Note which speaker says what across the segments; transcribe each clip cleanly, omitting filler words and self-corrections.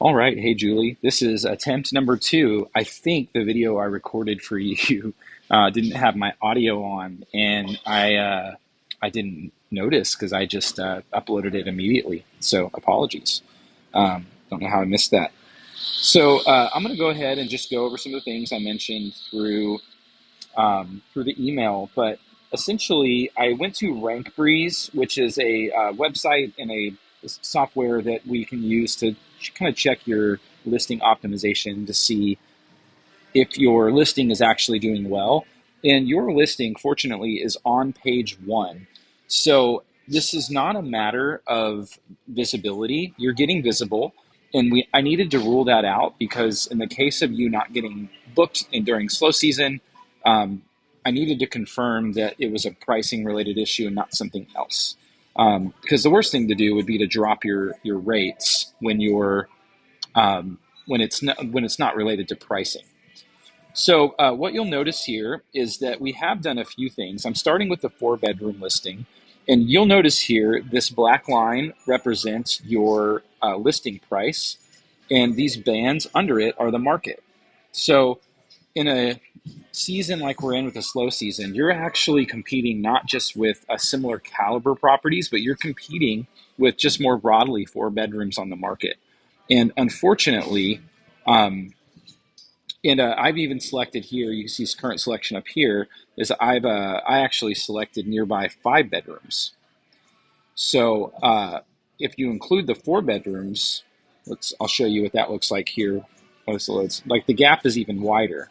Speaker 1: All right. Hey, Julie. This is attempt number two. I think the video I recorded for you didn't have my audio on, and I didn't notice because I just uploaded it immediately. So apologies. Don't know how I missed that. So I'm going to go ahead and just go over some of the things I mentioned through the email. But essentially, I went to RankBreeze, which is a website and a software that we can use to kind of check your listing optimization to see if your listing is actually doing well. And your listing, fortunately, is on page one. So this is not a matter of visibility. You're getting visible. And I needed to rule that out because in the case of you not getting booked during slow season, um, I needed to confirm that it was a pricing related issue and not something else. Because the worst thing to do would be to drop your rates when you're when it's not related to pricing. So what you'll notice here is that we have done a few things. I'm starting with the 4-bedroom listing, and you'll notice here this black line represents your listing price, and these bands under it are the market. So in a season like we're in with a slow season, you're actually competing not just with a similar caliber properties, but you're competing with just more broadly 4 bedrooms on the market. And unfortunately, um, and I've even selected here. You can see this current selection up here is I actually selected nearby 5 bedrooms. So if you include the 4 bedrooms, I'll show you what that looks like here. It's like the gap is even wider.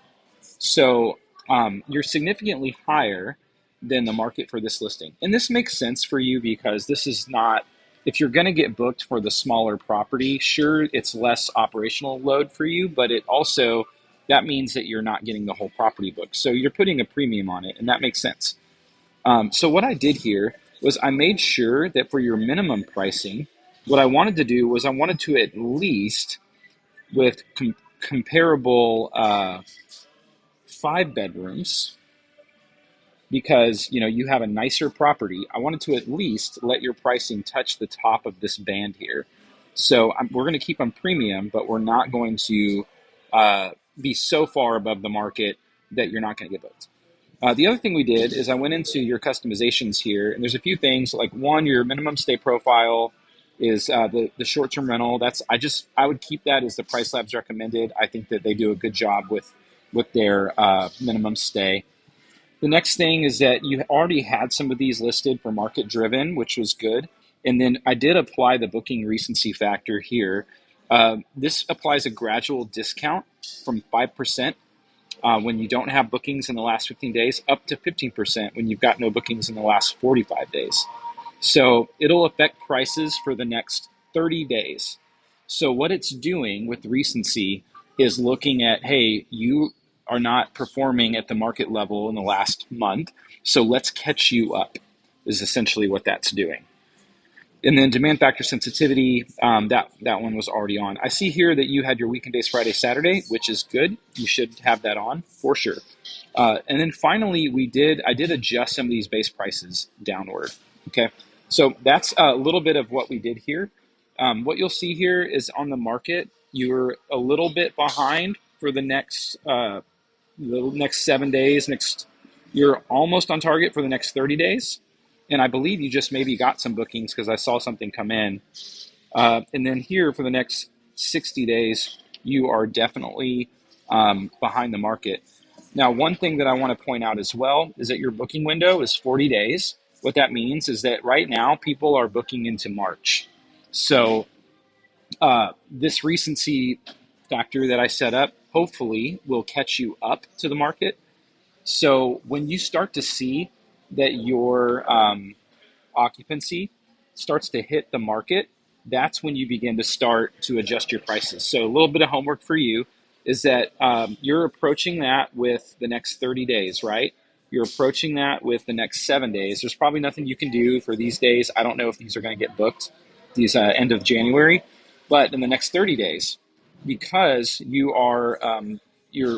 Speaker 1: So you're significantly higher than the market for this listing, and this makes sense for you because this is not. If you're going to get booked for the smaller property, sure, it's less operational load for you, but it also that means that you're not getting the whole property booked. So you're putting a premium on it, and that makes sense. So what I did here was I made sure that for your minimum pricing, what I wanted to do was I wanted to at least with comparable 5 bedrooms because you have a nicer property. I wanted to at least let your pricing touch the top of this band here. So we're going to keep on premium, but we're not going to be so far above the market that you're not going to get booked. The other thing we did is I went into your customizations here, and there's a few things like one, your minimum stay profile is the short-term rental. I would keep that as the Price Labs recommended. I think that they do a good job with their minimum stay. The next thing is that you already had some of these listed for market driven, which was good. And then I did apply the booking recency factor here. This applies a gradual discount from 5% when you don't have bookings in the last 15 days up to 15% when you've got no bookings in the last 45 days. So it'll affect prices for the next 30 days. So what it's doing with recency is looking at, hey, you are not performing at the market level in the last month, so let's catch you up, is essentially what that's doing. And then demand factor sensitivity, that one was already on. I see here that you had your weekend days Friday, Saturday, which is good. You should have that on for sure. And then finally, I did adjust some of these base prices downward. Okay, so that's a little bit of what we did here. What you'll see here is on the market, you're a little bit behind for the next 7 days. You're almost on target for the next 30 days. And I believe you just maybe got some bookings because I saw something come in. And then here for the next 60 days, you are definitely behind the market. Now, one thing that I want to point out as well is that your booking window is 40 days. What that means is that right now people are booking into March. So this recency factor that I set up hopefully will catch you up to the market. So when you start to see that your occupancy starts to hit the market, that's when you begin to start to adjust your prices. So a little bit of homework for you is that you're approaching that with the next 30 days, right? You're approaching that with the next 7 days. There's probably nothing you can do for these days. I don't know if these are going to get booked these end of January, but in the next 30 days, because you're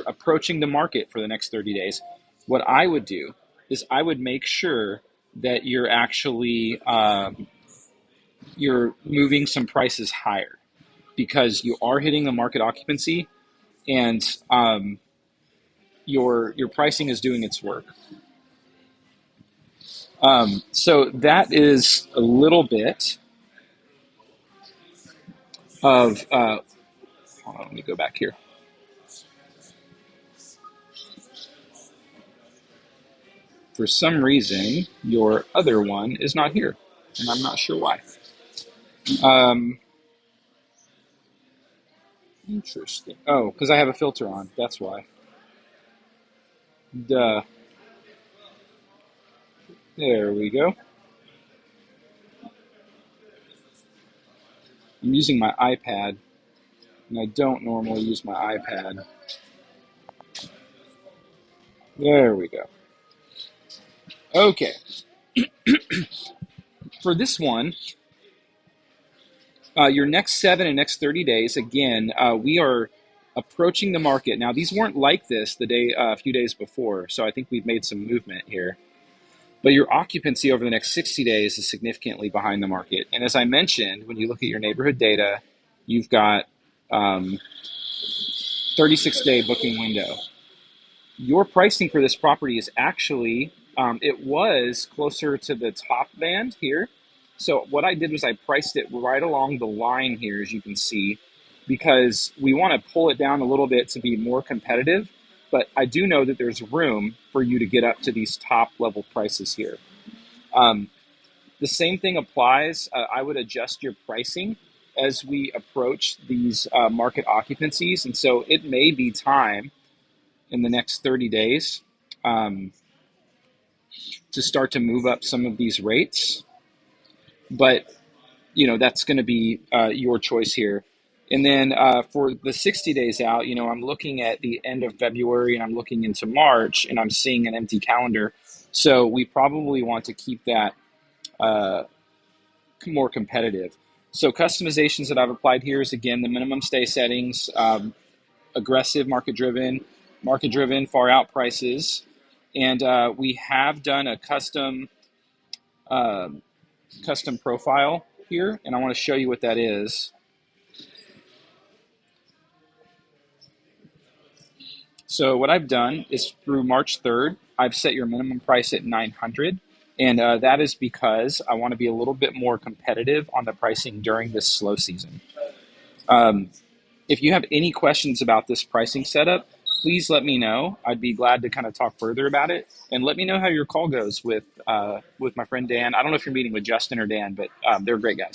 Speaker 1: approaching the market for the next 30 days, what I would do is I would make sure that you're actually you're moving some prices higher. because you are hitting the market occupancy, and your pricing is doing its work. So that is a little bit of hold on, let me go back here. For some reason, your other one is not here, and I'm not sure why. Um, Interesting. Oh, because I have a filter on. That's why. Duh. There we go. I'm using my iPad, and I don't normally use my iPad. There we go. Okay. For this one, your next 7 and next 30 days, again, we are approaching the market. Now, these weren't like this a few days before, so I think we've made some movement here. But your occupancy over the next 60 days is significantly behind the market. And as I mentioned, when you look at your neighborhood data, you've got 36-day booking window. Your pricing for this property is actually, it was closer to the top band here. So what I did was I priced it right along the line here, as you can see, because we want to pull it down a little bit to be more competitive. But I do know that there's room for you to get up to these top level prices here. Um, the same thing applies. I would adjust your pricing as we approach these market occupancies. And so it may be time in the next 30 days um, to start to move up some of these rates. But, that's going to be your choice here. And then for the 60 days out, I'm looking at the end of February and I'm looking into March and I'm seeing an empty calendar. So we probably want to keep that more competitive. So customizations that I've applied here is, again, the minimum stay settings, aggressive market driven far out prices. And we have done a uh, custom profile here, and I want to show you what that is. So what I've done is through March 3rd, I've set your minimum price at 900. And that is because I want to be a little bit more competitive on the pricing during this slow season. Um, if you have any questions about this pricing setup, please let me know. I'd be glad to kind of talk further about it. And let me know how your call goes with my friend Dan. I don't know if you're meeting with Justin or Dan, but they're great guys.